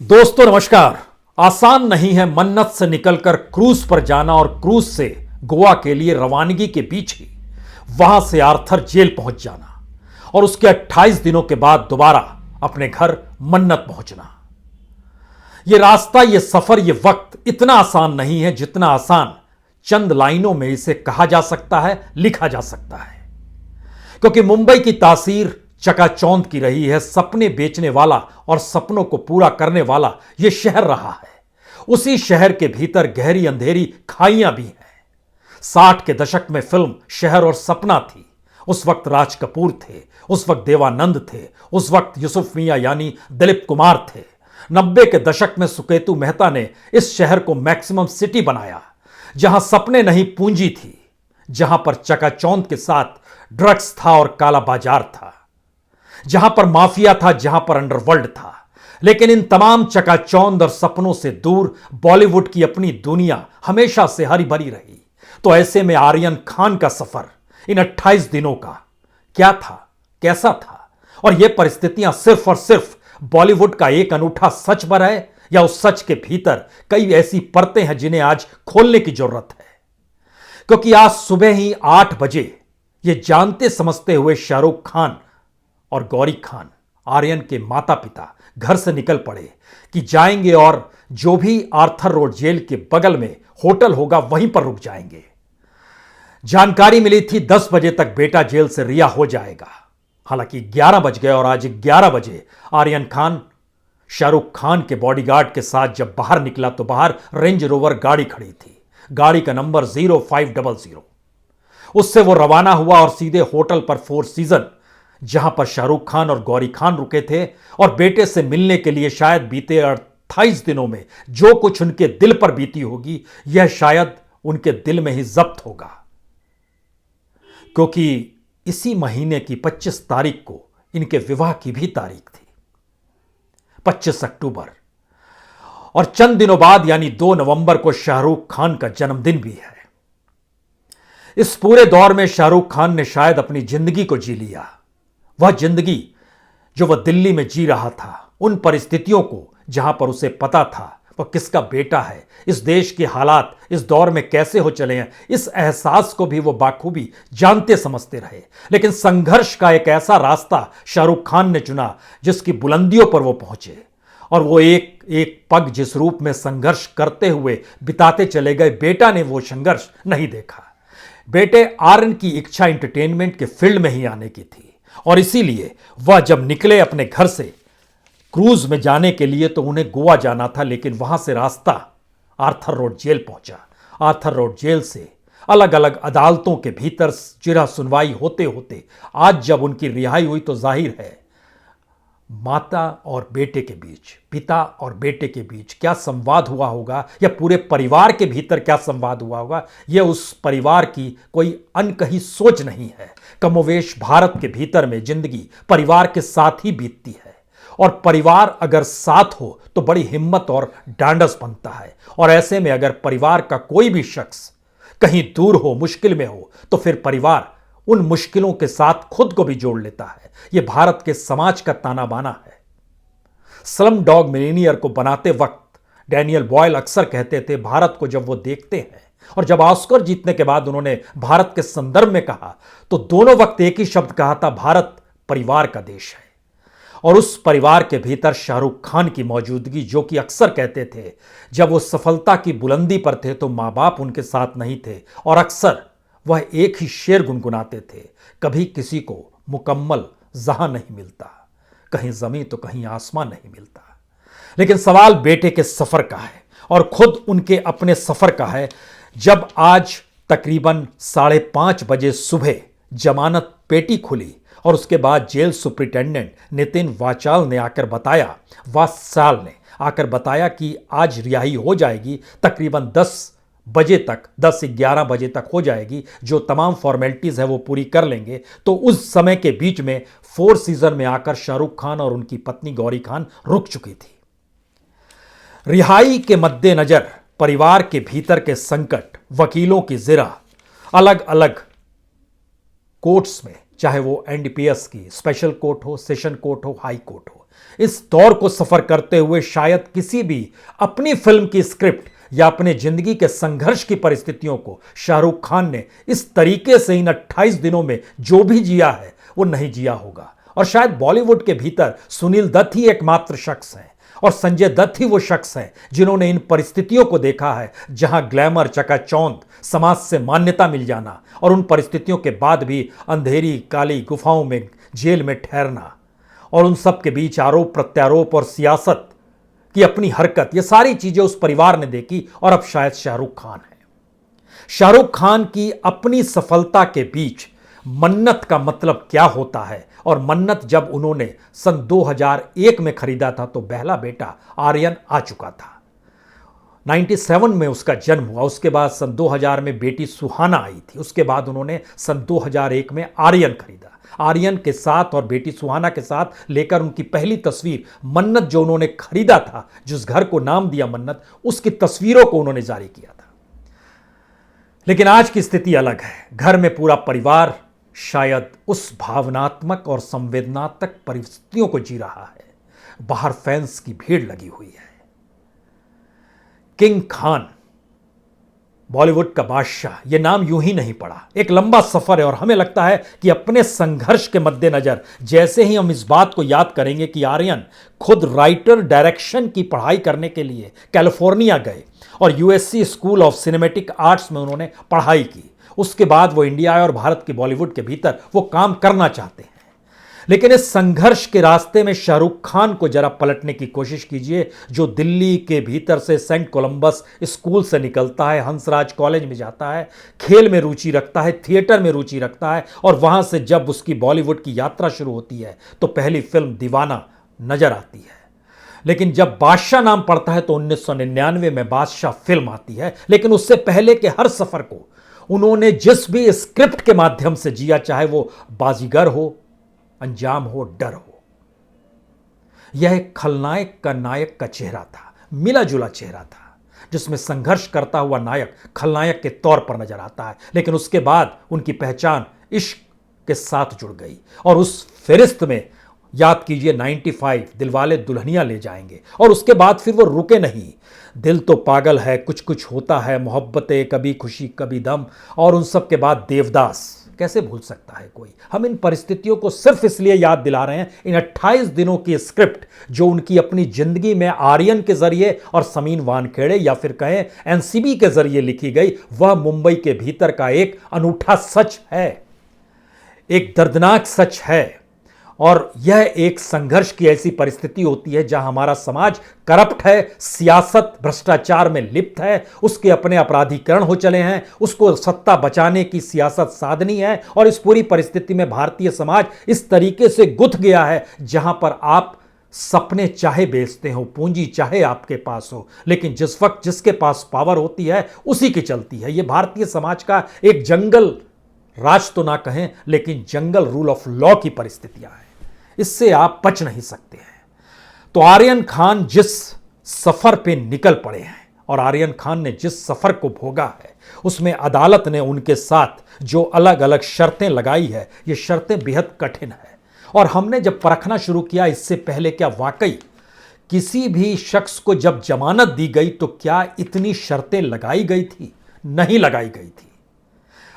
दोस्तों नमस्कार। आसान नहीं है मन्नत से निकलकर क्रूज पर जाना और क्रूज से गोवा के लिए रवानगी के बीच ही वहां से आर्थर जेल पहुंच जाना और उसके 28 दिनों के बाद दोबारा अपने घर मन्नत पहुंचना। यह रास्ता, यह सफर, यह वक्त इतना आसान नहीं है जितना आसान चंद लाइनों में इसे कहा जा सकता है, लिखा जा सकता है। क्योंकि मुंबई की तासीर चकाचौंध की रही है। सपने बेचने वाला और सपनों को पूरा करने वाला यह शहर रहा है। उसी शहर के भीतर गहरी अंधेरी खाइयां भी हैं। 60 के दशक में फिल्म शहर और सपना थी। उस वक्त राज कपूर थे, उस वक्त देवानंद थे, उस वक्त यूसुफ मियां यानी दिलीप कुमार थे। 90 के दशक में सुकेतु मेहता ने इस शहर को मैक्सिमम सिटी बनाया, जहां सपने नहीं पूंजी थी, जहां पर चकाचौंध के साथ ड्रग्स था और काला बाजार था, जहां पर माफिया था, जहां पर अंडरवर्ल्ड था। लेकिन इन तमाम चकाचौंध और सपनों से दूर बॉलीवुड की अपनी दुनिया हमेशा से हरी भरी रही। तो ऐसे में आर्यन खान का सफर इन 28 दिनों का क्या था, कैसा था, और यह परिस्थितियां सिर्फ और सिर्फ बॉलीवुड का एक अनूठा सच पर है, या उस सच के भीतर कई ऐसी परतें हैं जिन्हें आज खोलने की जरूरत है। क्योंकि आज सुबह ही 8 बजे यह जानते समझते हुए शाहरुख खान और गौरी खान, आर्यन के माता पिता, घर से निकल पड़े कि जाएंगे और जो भी आर्थर रोड जेल के बगल में होटल होगा वहीं पर रुक जाएंगे। जानकारी मिली थी 10 बजे तक बेटा जेल से रिहा हो जाएगा। हालांकि 11 बज गए और आज 11 बजे आर्यन खान शाहरुख खान के बॉडीगार्ड के साथ जब बाहर निकला तो बाहर रेंज रोवर गाड़ी खड़ी थी। गाड़ी का नंबर 0500। उससे वो रवाना हुआ और सीधे होटल पर 4 सीजन, जहां पर शाहरुख खान और गौरी खान रुके थे, और बेटे से मिलने के लिए शायद बीते 28 दिनों में जो कुछ उनके दिल पर बीती होगी, यह शायद उनके दिल में ही जब्त होगा। क्योंकि इसी महीने की 25 तारीख को इनके विवाह की भी तारीख थी, 25 अक्टूबर। और चंद दिनों बाद यानी 2 नवंबर को शाहरुख खान का जन्मदिन भी है। इस पूरे दौर में शाहरुख खान ने शायद अपनी जिंदगी को जी लिया। वह जिंदगी जो वह दिल्ली में जी रहा था, उन परिस्थितियों को जहां पर उसे पता था वह किसका बेटा है, इस देश के हालात इस दौर में कैसे हो चले हैं, इस एहसास को भी वो बाखूबी जानते समझते रहे। लेकिन संघर्ष का एक ऐसा रास्ता शाहरुख खान ने चुना जिसकी बुलंदियों पर वो पहुंचे, और वो एक एक पग जिस रूप में संघर्ष करते हुए बिताते चले गए, बेटा ने वो संघर्ष नहीं देखा। बेटे आर्यन की इच्छा एंटरटेनमेंट के फील्ड में ही आने की थी, और इसीलिए वह जब निकले अपने घर से क्रूज में जाने के लिए तो उन्हें गोवा जाना था, लेकिन वहां से रास्ता आर्थर रोड जेल पहुंचा। आर्थर रोड जेल से अलग अलग अदालतों के भीतर जिरह सुनवाई होते होते आज जब उनकी रिहाई हुई तो जाहिर है माता और बेटे के बीच, पिता और बेटे के बीच क्या संवाद हुआ होगा, या पूरे परिवार के भीतर क्या संवाद हुआ होगा, यह उस परिवार की कोई अनकही सोच नहीं है। कमोवेश भारत के भीतर में जिंदगी परिवार के साथ ही बीतती है, और परिवार अगर साथ हो तो बड़ी हिम्मत और डांडस बनता है। और ऐसे में अगर परिवार का कोई भी शख्स कहीं दूर हो, मुश्किल में हो, तो फिर परिवार उन मुश्किलों के साथ खुद को भी जोड़ लेता है। यह भारत के समाज का ताना बाना है। स्लम डॉग मिलियनियर को बनाते वक्त डैनियल बॉयल अक्सर कहते थे, भारत को जब वो देखते हैं, और जब ऑस्कर जीतने के बाद उन्होंने भारत के संदर्भ में कहा तो दोनों वक्त एक ही शब्द कहा था, भारत परिवार का देश है। और उस परिवार के भीतर शाहरुख खान की मौजूदगी, जो कि अक्सर कहते थे जब वो सफलता की बुलंदी पर थे तो मां बाप उनके साथ नहीं थे, और अक्सर वह एक ही शेर गुनगुनाते थे, कभी किसी को मुकम्मल जहां नहीं मिलता, कहीं जमीन तो कहीं आसमान नहीं मिलता। लेकिन सवाल बेटे के सफर का है, और खुद उनके अपने सफर का है। जब आज तकरीबन 5:30 बजे सुबह जमानत पेटी खुली और उसके बाद जेल सुप्रिंटेंडेंट नितिन वाचाल ने आकर बताया कि आज रिहाई हो जाएगी, तकरीबन 10 बजे तक, 10 से 11 बजे तक हो जाएगी, जो तमाम फॉर्मेलिटीज है वो पूरी कर लेंगे। तो उस समय के बीच में 4 सीजन में आकर शाहरुख खान और उनकी पत्नी गौरी खान रुक चुकी थी। रिहाई के मद्देनजर परिवार के भीतर के संकट, वकीलों की जिरा, अलग अलग कोर्ट्स में, चाहे वो एनडीपीएस की स्पेशल कोर्ट हो, सेशन कोर्ट हो, हाई कोर्ट हो, इस दौर को सफर करते हुए शायद किसी भी अपनी फिल्म की स्क्रिप्ट या अपने जिंदगी के संघर्ष की परिस्थितियों को शाहरुख खान ने इस तरीके से इन 28 दिनों में जो भी जिया है वो नहीं जिया होगा। और शायद बॉलीवुड के भीतर सुनील दत्त ही एकमात्र शख्स हैं और संजय दत्त ही वो शख्स हैं जिन्होंने इन परिस्थितियों को देखा है जहां ग्लैमर, चकाचौंध, समाज से मान्यता मिल जाना और उन परिस्थितियों के बाद भी अंधेरी काली गुफाओं में जेल में ठहरना और उन सब के बीच आरोप प्रत्यारोप और सियासत की अपनी हरकत, ये सारी चीजें उस परिवार ने देखी और अब शायद शाहरुख खान है। शाहरुख खान की अपनी सफलता के बीच मन्नत का मतलब क्या होता है और मन्नत जब उन्होंने सन 2001 में खरीदा था तो पहला बेटा आर्यन आ चुका था। 97 में उसका जन्म हुआ, उसके बाद सन 2000 में बेटी सुहाना आई थी, उसके बाद उन्होंने सन 2001 में आर्यन खरीदा। आर्यन के साथ और बेटी सुहाना के साथ लेकर उनकी पहली तस्वीर मन्नत जो उन्होंने खरीदा था, जिस घर को नाम दिया मन्नत, उसकी तस्वीरों को उन्होंने जारी किया था। लेकिन आज की स्थिति अलग है। घर में पूरा परिवार शायद उस भावनात्मक और संवेदनात्मक परिस्थितियों को जी रहा है। बाहर फैंस की भीड़ लगी हुई है। किंग खान, बॉलीवुड का बादशाह, यह नाम यूं ही नहीं पड़ा। एक लंबा सफर है और हमें लगता है कि अपने संघर्ष के मद्देनजर जैसे ही हम इस बात को याद करेंगे कि आर्यन खुद राइटर डायरेक्शन की पढ़ाई करने के लिए कैलिफोर्निया गए और USC school of cinematic arts में उन्होंने पढ़ाई की। उसके बाद वो इंडिया और भारत के बॉलीवुड के भीतर वो काम करना चाहते हैं। लेकिन इस संघर्ष के रास्ते में शाहरुख खान को जरा पलटने की कोशिश कीजिए, जो दिल्ली के भीतर से सेंट कोलंबस स्कूल से निकलता है, हंसराज कॉलेज में जाता है, खेल में रुचि रखता है, थिएटर में रुचि रखता है और वहां से जब उसकी बॉलीवुड की यात्रा शुरू होती है तो पहली फिल्म दीवाना नजर आती है। लेकिन जब बादशाह नाम पड़ता है तो 1999 में बादशाह फिल्म आती है। लेकिन उससे पहले के हर सफर को उन्होंने जिस भी स्क्रिप्ट के माध्यम से जिया, चाहे वो बाजीगर हो, अंजाम हो, डर हो, यह एक खलनायक का नायक का चेहरा था, मिला जुला चेहरा था, जिसमें संघर्ष करता हुआ नायक खलनायक के तौर पर नजर आता है। लेकिन उसके बाद उनकी पहचान इश्क के साथ जुड़ गई और उस फहरिस्त में याद कीजिए 95, दिलवाले दुल्हनिया ले जाएंगे और उसके बाद फिर वो रुके नहीं। दिल तो पागल है, कुछ कुछ होता है, मोहब्बतें, कभी खुशी कभी दम और उन सब के बाद देवदास। कैसे भूल सकता है कोई। हम इन परिस्थितियों को सिर्फ इसलिए याद दिला रहे हैं, इन 28 दिनों की स्क्रिप्ट जो उनकी अपनी जिंदगी में आर्यन के जरिए और समीन वानखेड़े या फिर कहें एनसीबी के जरिए लिखी गई, वह मुंबई के भीतर का एक अनूठा सच है, एक दर्दनाक सच है। और यह एक संघर्ष की ऐसी परिस्थिति होती है जहां हमारा समाज करप्ट है, सियासत भ्रष्टाचार में लिप्त है, उसके अपने अपराधीकरण हो चले हैं, उसको सत्ता बचाने की सियासत साधनी है और इस पूरी परिस्थिति में भारतीय समाज इस तरीके से गुथ गया है जहां पर आप सपने चाहे बेचते हो, पूंजी चाहे आपके पास हो, लेकिन जिस वक्त जिसके पास पावर होती है उसी की चलती है। यह भारतीय समाज का एक जंगल राज तो ना कहें, लेकिन जंगल रूल ऑफ लॉ की परिस्थितियां हैं। इससे आप बच नहीं सकते हैं। तो आर्यन खान जिस सफर पे निकल पड़े हैं और आर्यन खान ने जिस सफर को भोगा है, उसमें अदालत ने उनके साथ जो अलग अलग शर्तें लगाई है, ये शर्तें बेहद कठिन है। और हमने जब परखना शुरू किया इससे पहले, क्या वाकई किसी भी शख्स को जब जमानत दी गई तो क्या इतनी शर्तें लगाई गई थी? नहीं लगाई गई थी।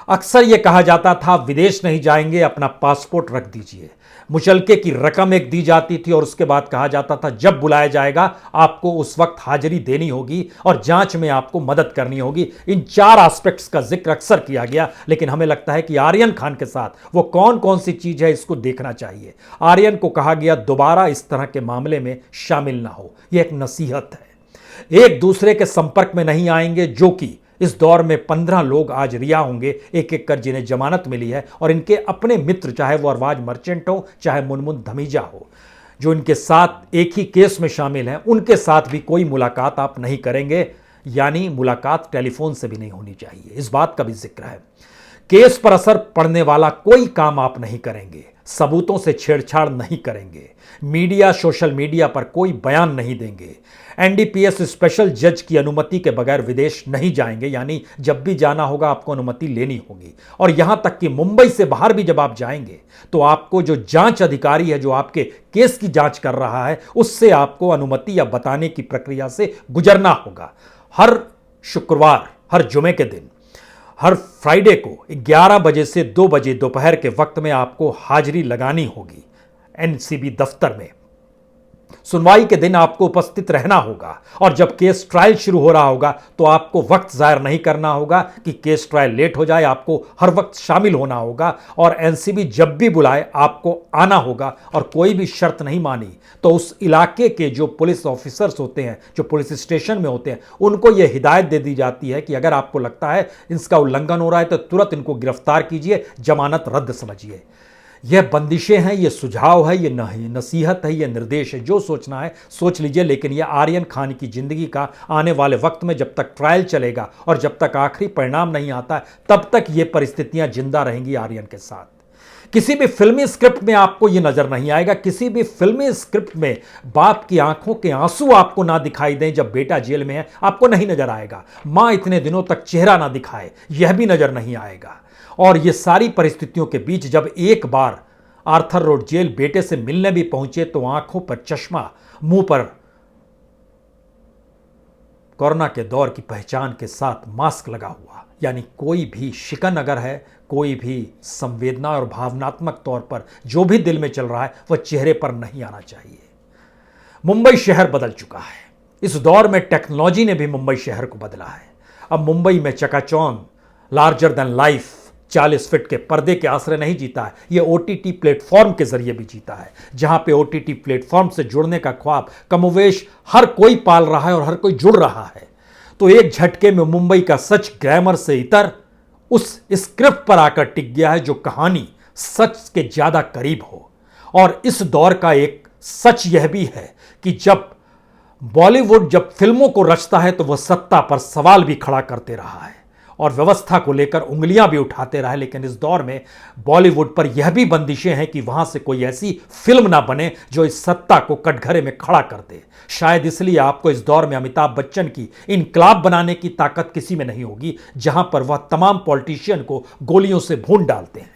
अक्सर यह कहा जाता था विदेश नहीं जाएंगे, अपना पासपोर्ट रख दीजिए। मुचलके की रकम एक दी जाती थी और उसके बाद कहा जाता था जब बुलाया जाएगा आपको उस वक्त हाजिरी देनी होगी और जांच में आपको मदद करनी होगी। इन 4 एस्पेक्ट्स का जिक्र अक्सर किया गया, लेकिन हमें लगता है कि आर्यन खान के साथ वो कौन कौन सी चीज है इसको देखना चाहिए। आर्यन को कहा गया दोबारा इस तरह के मामले में शामिल ना हो, यह एक नसीहत है। एक दूसरे के संपर्क में नहीं आएंगे, जो कि इस दौर में 15 लोग आज रिहा होंगे एक एक कर जिन्हें जमानत मिली है और इनके अपने मित्र, चाहे वो अरबाज मर्चेंट हो चाहे मुनमुन धमीजा हो, जो इनके साथ एक ही केस में शामिल हैं, उनके साथ भी कोई मुलाकात आप नहीं करेंगे, यानी मुलाकात टेलीफोन से भी नहीं होनी चाहिए। इस बात का भी जिक्र है। केस पर असर पड़ने वाला कोई काम आप नहीं करेंगे। सबूतों से छेड़छाड़ नहीं करेंगे, मीडिया सोशल मीडिया पर कोई बयान नहीं देंगे, एनडीपीएस स्पेशल जज की अनुमति के बगैर विदेश नहीं जाएंगे, यानी जब भी जाना होगा आपको अनुमति लेनी होगी। और यहां तक कि मुंबई से बाहर भी जब आप जाएंगे तो आपको जो जांच अधिकारी है जो आपके केस की जांच कर रहा है उससे आपको अनुमति या बताने की प्रक्रिया से गुजरना होगा। हर शुक्रवार, हर जुमे के दिन, हर फ्राइडे को 11 बजे से 2 बजे दोपहर के वक्त में आपको हाजिरी लगानी होगी एनसीबी दफ्तर में। सुनवाई के दिन आपको उपस्थित रहना होगा और जब केस ट्रायल शुरू हो रहा होगा तो आपको वक्त जाहिर नहीं करना होगा कि केस ट्रायल लेट हो जाए, आपको हर वक्त शामिल होना होगा और एनसीबी जब भी बुलाए आपको आना होगा। और कोई भी शर्त नहीं मानी तो उस इलाके के जो पुलिस ऑफिसर्स होते हैं, जो पुलिस स्टेशन में होते हैं, उनको यह हिदायत दे दी जाती है कि अगर आपको लगता है इसका उल्लंघन हो रहा है तो तुरंत इनको गिरफ्तार कीजिए, जमानत रद्द समझिए। यह बंदिशें हैं, यह सुझाव है, यह नसीहत है, यह निर्देश है। जो सोचना है सोच लीजिए, लेकिन यह आर्यन खान की जिंदगी का आने वाले वक्त में जब तक ट्रायल चलेगा और जब तक आखिरी परिणाम नहीं आता तब तक ये परिस्थितियां जिंदा रहेंगी आर्यन के साथ। किसी भी फिल्मी स्क्रिप्ट में आपको यह नजर नहीं आएगा, किसी भी फिल्मी स्क्रिप्ट में बाप की आंखों के आंसू आपको ना दिखाई दें जब बेटा जेल में है, आपको नहीं नजर आएगा। मां इतने दिनों तक चेहरा ना दिखाए, यह भी नजर नहीं आएगा। और ये सारी परिस्थितियों के बीच जब एक बार आर्थर रोड जेल बेटे से मिलने भी पहुंचे तो आंखों पर चश्मा, मुंह पर कोरोना के दौर की पहचान के साथ मास्क लगा हुआ, यानी कोई भी शिकन अगर है, कोई भी संवेदना और भावनात्मक तौर पर जो भी दिल में चल रहा है वह चेहरे पर नहीं आना चाहिए। मुंबई शहर बदल चुका है। इस दौर में टेक्नोलॉजी ने भी मुंबई शहर को बदला है। अब मुंबई में चकाचौंध, लार्जर देन लाइफ 40 फीट के पर्दे के आश्रय नहीं जीता है, यह ओटीटी प्लेटफॉर्म के जरिए भी जीता है, जहां पे ओटीटी प्लेटफॉर्म से जुड़ने का ख्वाब कमोवेश हर कोई पाल रहा है और हर कोई जुड़ रहा है। तो एक झटके में मुंबई का सच ग्रामर से इतर उस स्क्रिप्ट पर आकर टिक गया है जो कहानी सच के ज्यादा करीब हो। और इस दौर का एक सच यह भी है कि जब बॉलीवुड जब फिल्मों को रचता है तो वह सत्ता पर सवाल भी खड़ा करते रहा है और व्यवस्था को लेकर उंगलियां भी उठाते रहे, लेकिन इस दौर में बॉलीवुड पर यह भी बंदिशें हैं कि वहां से कोई ऐसी फिल्म ना बने जो इस सत्ता को कटघरे में खड़ा कर दे। शायद इसलिए आपको इस दौर में अमिताभ बच्चन की इनकलाब बनाने की ताकत किसी में नहीं होगी, जहां पर वह तमाम पॉलिटिशियन को गोलियों से भून डालते हैं।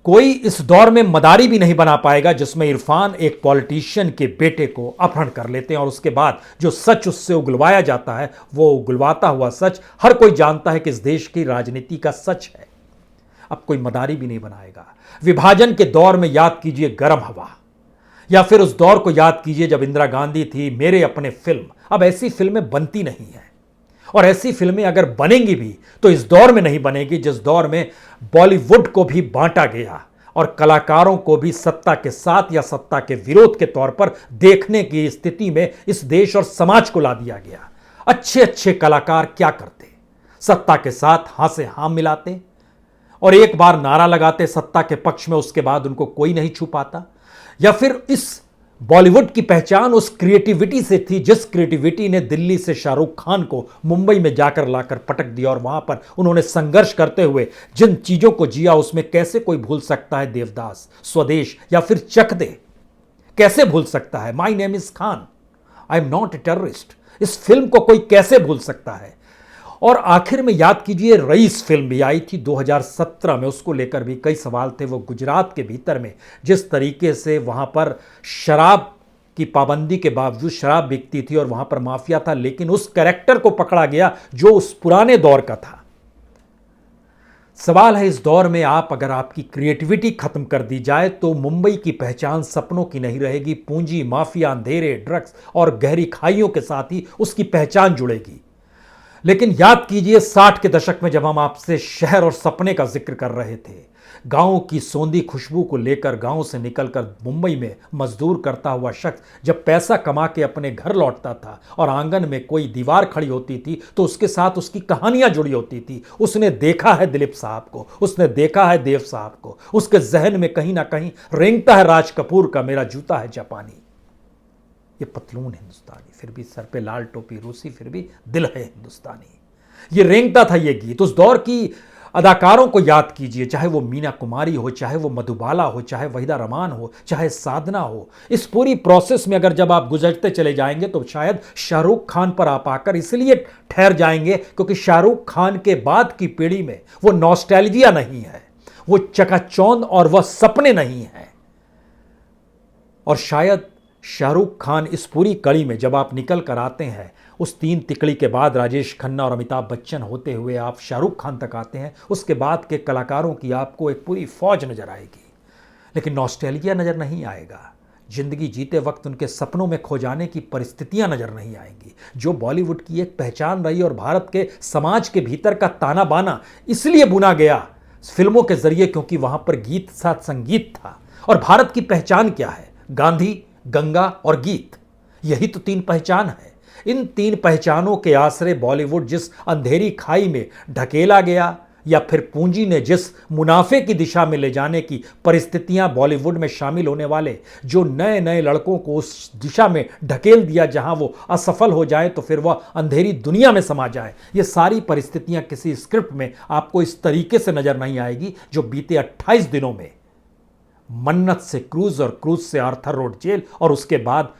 कोई इस दौर में मदारी भी नहीं बना पाएगा जिसमें इरफान एक पॉलिटिशियन के बेटे को अपहरण कर लेते हैं और उसके बाद जो सच उससे उगलवाया जाता है वो उगलवाता हुआ सच हर कोई जानता है कि इस देश की राजनीति का सच है। अब कोई मदारी भी नहीं बनाएगा। विभाजन के दौर में याद कीजिए गर्म हवा, या फिर उस दौर को याद कीजिए जब इंदिरा गांधी थी, मेरे अपने फिल्म। अब ऐसी फिल्में बनती नहीं है और ऐसी फिल्में अगर बनेंगी भी तो इस दौर में नहीं बनेगी जिस दौर में बॉलीवुड को भी बांटा गया और कलाकारों को भी सत्ता के साथ या सत्ता के विरोध के तौर पर देखने की स्थिति में इस देश और समाज को ला दिया गया। अच्छे अच्छे कलाकार क्या करते? सत्ता के साथ हां से हां मिलाते और एक बार नारा लगाते सत्ता के पक्ष में, उसके बाद उनको कोई नहीं छू पाता। या फिर इस बॉलीवुड की पहचान उस क्रिएटिविटी से थी जिस क्रिएटिविटी ने दिल्ली से शाहरुख खान को मुंबई में जाकर लाकर पटक दिया और वहां पर उन्होंने संघर्ष करते हुए जिन चीजों को जिया उसमें कैसे कोई भूल सकता है देवदास, स्वदेश या फिर चक दे? कैसे भूल सकता है my name is Khan, I am not a terrorist? इस फिल्म को कोई कैसे भूल सकता है? और आखिर में याद कीजिए रईस फिल्म भी आई थी 2017 में, उसको लेकर भी कई सवाल थे। वो गुजरात के भीतर में जिस तरीके से वहां पर शराब की पाबंदी के बावजूद शराब बिकती थी और वहां पर माफिया था, लेकिन उस कैरेक्टर को पकड़ा गया जो उस पुराने दौर का था। सवाल है इस दौर में आप अगर आपकी क्रिएटिविटी खत्म कर दी जाए तो मुंबई की पहचान सपनों की नहीं रहेगी, पूंजी, माफिया, अंधेरे, ड्रग्स और गहरी खाइयों के साथ ही उसकी पहचान जुड़ेगी। लेकिन याद कीजिए 60 के दशक में जब हम आपसे शहर और सपने का जिक्र कर रहे थे, गांव की सोंधी खुशबू को लेकर गांव से निकलकर मुंबई में मजदूर करता हुआ शख्स जब पैसा कमा के अपने घर लौटता था और आंगन में कोई दीवार खड़ी होती थी तो उसके साथ उसकी कहानियां जुड़ी होती थी। उसने देखा है दिलीप साहब को, उसने देखा है देव साहब को, उसके जहन में कहीं ना कहीं रेंगता है राज कपूर का मेरा जूता है जापानी। ये पतलून हिंदुस्तानी, फिर भी सर पे लाल टोपी रूसी, फिर भी दिल है हिंदुस्तानी। ये रेंगता था ये गीत। उस दौर की अदाकारों को याद कीजिए, चाहे वो मीना कुमारी हो, चाहे वो मधुबाला हो, चाहे वहीदा रहमान हो, चाहे साधना हो। इस पूरी प्रोसेस में अगर जब आप गुजरते चले जाएंगे तो शायद शाहरुख खान पर आप आकर इसलिए ठहर जाएंगे क्योंकि शाहरुख खान के बाद की पीढ़ी में वो नॉस्टैल्जिया नहीं है, वो चकाचौंध और वह सपने नहीं हैं। और शायद शाहरुख खान इस पूरी कड़ी में जब आप निकल कर आते हैं, उस तीन तिकड़ी के बाद राजेश खन्ना और अमिताभ बच्चन होते हुए आप शाहरुख खान तक आते हैं, उसके बाद के कलाकारों की आपको एक पूरी फौज नजर आएगी, लेकिन नॉस्टैल्जिया नजर नहीं आएगा। जिंदगी जीते वक्त उनके सपनों में खो जाने की परिस्थितियां नजर नहीं आएंगी, जो बॉलीवुड की एक पहचान रही और भारत के समाज के भीतर का ताना बाना इसलिए बुना गया फिल्मों के जरिए क्योंकि वहां पर गीत साथ संगीत था। और भारत की पहचान क्या है? गांधी, गंगा और गीत, यही तो तीन पहचान है। इन तीन पहचानों के आसरे बॉलीवुड जिस अंधेरी खाई में ढकेला गया, या फिर पूंजी ने जिस मुनाफे की दिशा में ले जाने की परिस्थितियां बॉलीवुड में शामिल होने वाले जो नए नए लड़कों को उस दिशा में ढकेल दिया जहां वो असफल हो जाए तो फिर वह अंधेरी दुनिया में समा जाए, ये सारी परिस्थितियां किसी स्क्रिप्ट में आपको इस तरीके से नजर नहीं आएगी जो बीते 28 दिनों में मन्नत से क्रूज और क्रूज से आर्थर रोड जेल और उसके बाद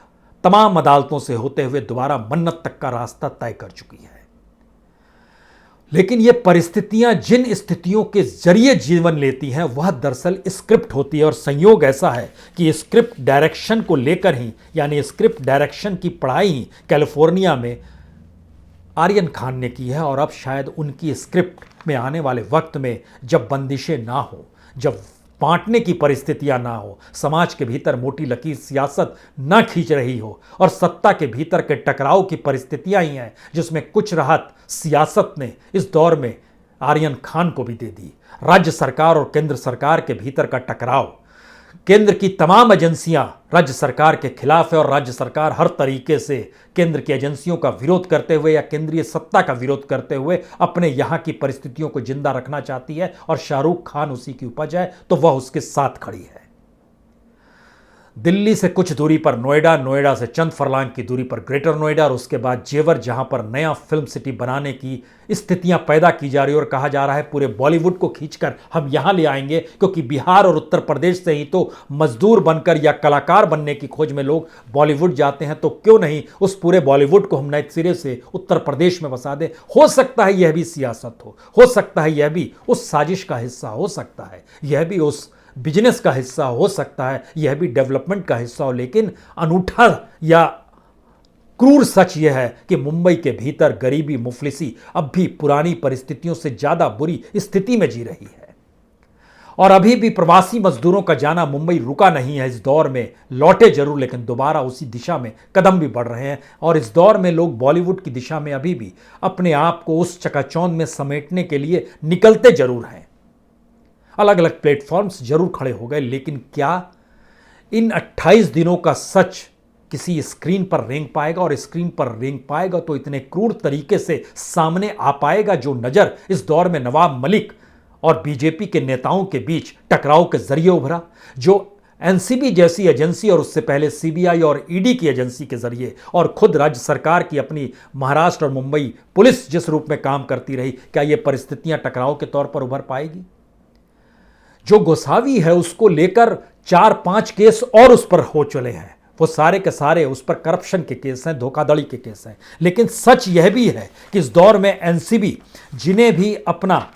तमाम अदालतों से होते हुए दोबारा मन्नत तक का रास्ता तय कर चुकी है। लेकिन ये परिस्थितियां जिन स्थितियों के जरिए जीवन लेती हैं वह दरअसल स्क्रिप्ट होती है, और संयोग ऐसा है कि स्क्रिप्ट डायरेक्शन को लेकर ही, यानी स्क्रिप्ट डायरेक्शन की पढ़ाई ही कैलिफोर्निया में आर्यन खान ने की है। और अब शायद उनकी स्क्रिप्ट में आने वाले वक्त में जब बंदिशें ना हो, जब बांटने की परिस्थितियां ना हो, समाज के भीतर मोटी लकीर सियासत ना खींच रही हो और सत्ता के भीतर के टकराव की परिस्थितियां ही हैं जिसमें कुछ राहत सियासत ने इस दौर में आर्यन खान को भी दे दी। राज्य सरकार और केंद्र सरकार के भीतर का टकराव, केंद्र की तमाम एजेंसियां राज्य सरकार के खिलाफ है और राज्य सरकार हर तरीके से केंद्र की एजेंसियों का विरोध करते हुए या केंद्रीय सत्ता का विरोध करते हुए अपने यहां की परिस्थितियों को जिंदा रखना चाहती है, और शाहरुख खान उसी की उपज है तो वह उसके साथ खड़ी है। दिल्ली से कुछ दूरी पर नोएडा, नोएडा से चंद फरलांग की दूरी पर ग्रेटर नोएडा और उसके बाद जेवर, जहां पर नया फिल्म सिटी बनाने की स्थितियां पैदा की जा रही है और कहा जा रहा है पूरे बॉलीवुड को खींचकर हम यहां ले आएंगे, क्योंकि बिहार और उत्तर प्रदेश से ही तो मजदूर बनकर या कलाकार बनने की खोज में लोग बॉलीवुड जाते हैं, तो क्यों नहीं उस पूरे बॉलीवुड को हम नए सिरे से उत्तर प्रदेश में बसा दें। हो सकता है यह भी सियासत हो सकता है यह भी उस साजिश का हिस्सा हो सकता है, यह भी उस बिजनेस का हिस्सा हो सकता है, यह भी डेवलपमेंट का हिस्सा हो, लेकिन अनूठा या क्रूर सच यह है कि मुंबई के भीतर गरीबी मुफलिसी अब भी पुरानी परिस्थितियों से ज्यादा बुरी स्थिति में जी रही है। और अभी भी प्रवासी मजदूरों का जाना मुंबई रुका नहीं है। इस दौर में लौटे जरूर, लेकिन दोबारा उसी दिशा में कदम भी बढ़ रहे हैं। और इस दौर में लोग बॉलीवुड की दिशा में अभी भी अपने आप को उस चकाचौंध में समेटने के लिए निकलते जरूर हैं। अलग अलग प्लेटफॉर्म्स जरूर खड़े हो गए, लेकिन क्या इन 28 दिनों का सच किसी स्क्रीन पर रेंग पाएगा? और स्क्रीन पर रेंग पाएगा तो इतने क्रूर तरीके से सामने आ पाएगा जो नजर इस दौर में नवाब मलिक और बीजेपी के नेताओं के बीच टकराव के जरिए उभरा, जो एनसीबी जैसी एजेंसी और उससे पहले सीबीआई और ईडी की एजेंसी के जरिए और खुद राज्य सरकार की अपनी महाराष्ट्र और मुंबई पुलिस जिस रूप में काम करती रही, क्या ये परिस्थितियां टकराव के तौर पर उभर पाएगी? जो गोसावी है उसको लेकर 4-5 केस और उस पर हो चले हैं, वो सारे के सारे उस पर करप्शन के केस हैं, धोखाधड़ी के केस हैं। लेकिन सच यह भी है कि इस दौर में एनसीबी जिन्हें भी अपना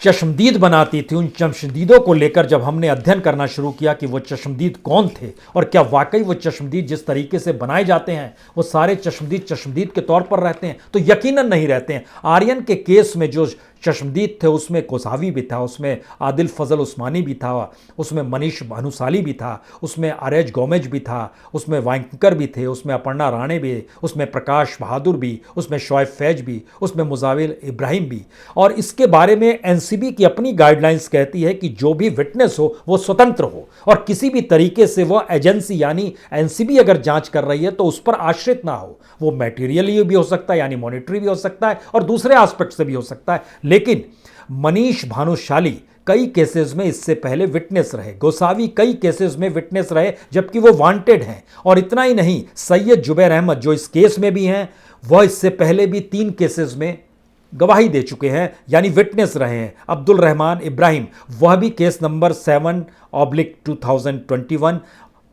चश्मदीद बनाती थी, उन चश्मदीदों को लेकर जब हमने अध्ययन करना शुरू किया कि वो चश्मदीद कौन थे और क्या वाकई वो चश्मदीद जिस तरीके से बनाए जाते हैं वो सारे चश्मदीद के तौर पर रहते हैं, तो यकीनन नहीं रहते हैं। आर्यन के केस में जो चश्मदीद थे उसमें कोसावी भी था, उसमें आदिल फजल उस्मानी भी था, उसमें मनीष भानुशाली भी था, उसमें आरेज गोमेज भी था, उसमें वांकर भी थे, उसमें अपर्णा राणे भी, उसमें प्रकाश बहादुर भी, उसमें शोएब फैज भी, उसमें मुजाविल इब्राहिम भी। और इसके बारे में एनसीबी की अपनी गाइडलाइंस कहती है कि जो भी विटनेस हो वो स्वतंत्र हो और किसी भी तरीके से वो एजेंसी यानी एनसीबी अगर जांच कर रही है तो उस पर आश्रित ना हो। वो मैटेरियली भी हो सकता है यानी मॉनिटरी भी हो सकता है और दूसरे एस्पेक्ट से भी हो सकता है। लेकिन मनीष भानुशाली कई केसेस में इससे पहले विटनेस रहे, गोसावी कई केसेस में विटनेस रहे जबकि वो वांटेड हैं। और इतना ही नहीं, सैयद जुबैर अहमद जो इस केस में भी हैं, वह इससे पहले भी 3 केसेस में गवाही दे चुके हैं, यानी विटनेस रहे हैं। अब्दुल रहमान इब्राहिम, वह भी केस नंबर 7/2021,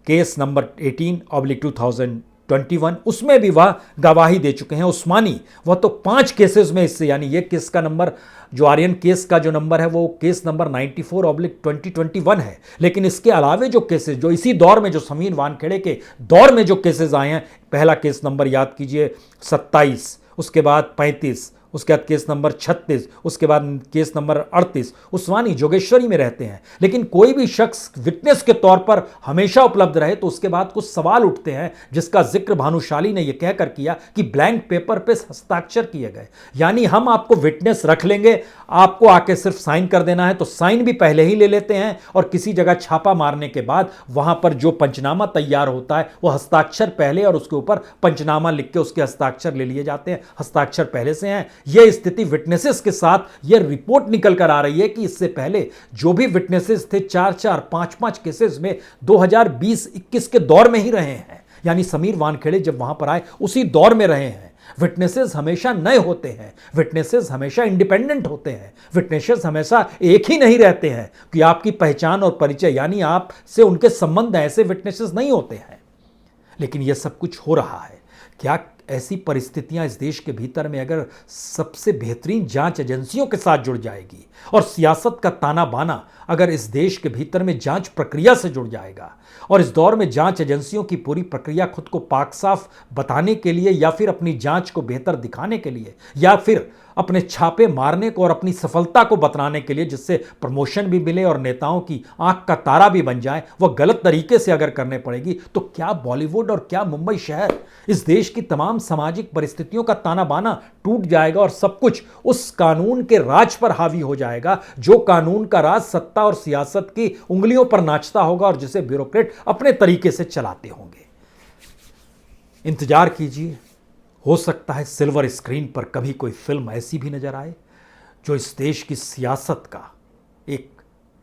केस नंबर 18/2021, उसमें भी वह गवाही दे चुके हैं। उस्मानी, वह तो 5 केसेस में इससे, यानी ये केस का नंबर, जो आर्यन केस का जो नंबर है वो केस नंबर 94/2021 है। लेकिन इसके अलावे जो केसेस, जो इसी दौर में, जो समीर वानखेड़े के दौर में जो केसेस आए हैं, पहला केस नंबर याद कीजिए 27, उसके बाद 35, उसके बाद केस नंबर 36, उसके बाद केस नंबर 38। उस्मानी जोगेश्वरी में रहते हैं। लेकिन कोई भी शख्स विटनेस के तौर पर हमेशा उपलब्ध रहे तो उसके बाद कुछ सवाल उठते हैं, जिसका जिक्र भानुशाली ने यह कहकर किया कि ब्लैंक पेपर पे हस्ताक्षर किए गए, यानी हम आपको विटनेस रख लेंगे, आपको आके सिर्फ साइन कर देना है, तो साइन भी पहले ही ले लेते हैं और किसी जगह छापा मारने के बाद वहां पर जो पंचनामा तैयार होता है वो हस्ताक्षर पहले और उसके ऊपर पंचनामा लिख के उसके हस्ताक्षर ले लिए जाते हैं, हस्ताक्षर पहले से हैं। यह स्थिति विटनेसेस के साथ यह रिपोर्ट निकल कर आ रही है कि इससे पहले जो भी विटनेसेस थे 4-4, 5-5 केसेस में 2020-21 के दौर में ही रहे हैं, यानी समीर वानखेड़े जब वहां पर आए उसी दौर में रहे हैं। विटनेसेस हमेशा नए होते हैं, विटनेसेस हमेशा इंडिपेंडेंट होते हैं, विटनेसेस हमेशा एक ही नहीं रहते हैं कि आपकी पहचान और परिचय, यानी आपसे उनके संबंध ऐसे विटनेसेस नहीं होते हैं। लेकिन यह सब कुछ हो रहा है। क्या ऐसी परिस्थितियां इस देश के भीतर में अगर सबसे बेहतरीन जांच एजेंसियों के साथ जुड़ जाएगी और सियासत का ताना बाना अगर इस देश के भीतर में जांच प्रक्रिया से जुड़ जाएगा और इस दौर में जांच एजेंसियों की पूरी प्रक्रिया खुद को पाक साफ बताने के लिए या फिर अपनी जांच को बेहतर दिखाने के लिए या फिर अपने छापे मारने को और अपनी सफलता को बतलाने के लिए, जिससे प्रमोशन भी मिले और नेताओं की आंख का तारा भी बन जाए, वह गलत तरीके से अगर करने पड़ेगी, तो क्या बॉलीवुड और क्या मुंबई शहर, इस देश की तमाम सामाजिक परिस्थितियों का ताना बाना टूट जाएगा और सब कुछ उस कानून के राज पर हावी हो जाएगा, जो कानून का राज सत्ता और सियासत की उंगलियों पर नाचता होगा और जिसे ब्यूरोक्रेट अपने तरीके से चलाते होंगे। इंतजार कीजिए, हो सकता है सिल्वर स्क्रीन पर कभी कोई फिल्म ऐसी भी नजर आए जो इस देश की सियासत का एक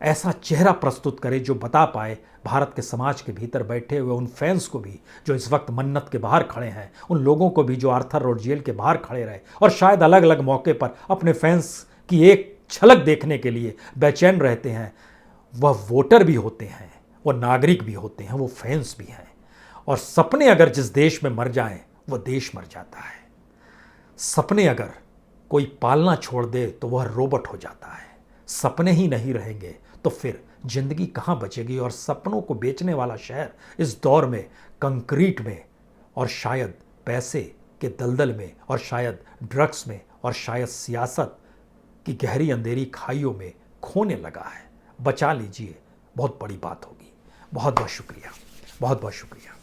ऐसा चेहरा प्रस्तुत करे जो बता पाए भारत के समाज के भीतर बैठे हुए उन फैंस को भी जो इस वक्त मन्नत के बाहर खड़े हैं, उन लोगों को भी जो आर्थर रोड जेल के बाहर खड़े रहे और शायद अलग अलग मौके पर अपने फैंस की एक झलक देखने के लिए बेचैन रहते हैं। वह वोटर भी होते हैं, वह नागरिक भी होते हैं, वो फैंस भी हैं। और सपने अगर जिस देश में मर जाएं वह देश मर जाता है। सपने अगर कोई पालना छोड़ दे तो वह रोबोट हो जाता है। सपने ही नहीं रहेंगे तो फिर जिंदगी कहाँ बचेगी। और सपनों को बेचने वाला शहर इस दौर में कंक्रीट में और शायद पैसे के दलदल में और शायद ड्रग्स में और शायद सियासत की गहरी अंधेरी खाइयों में खोने लगा है। बचा लीजिए, बहुत बड़ी बात होगी। बहुत बहुत शुक्रिया, बहुत बहुत शुक्रिया।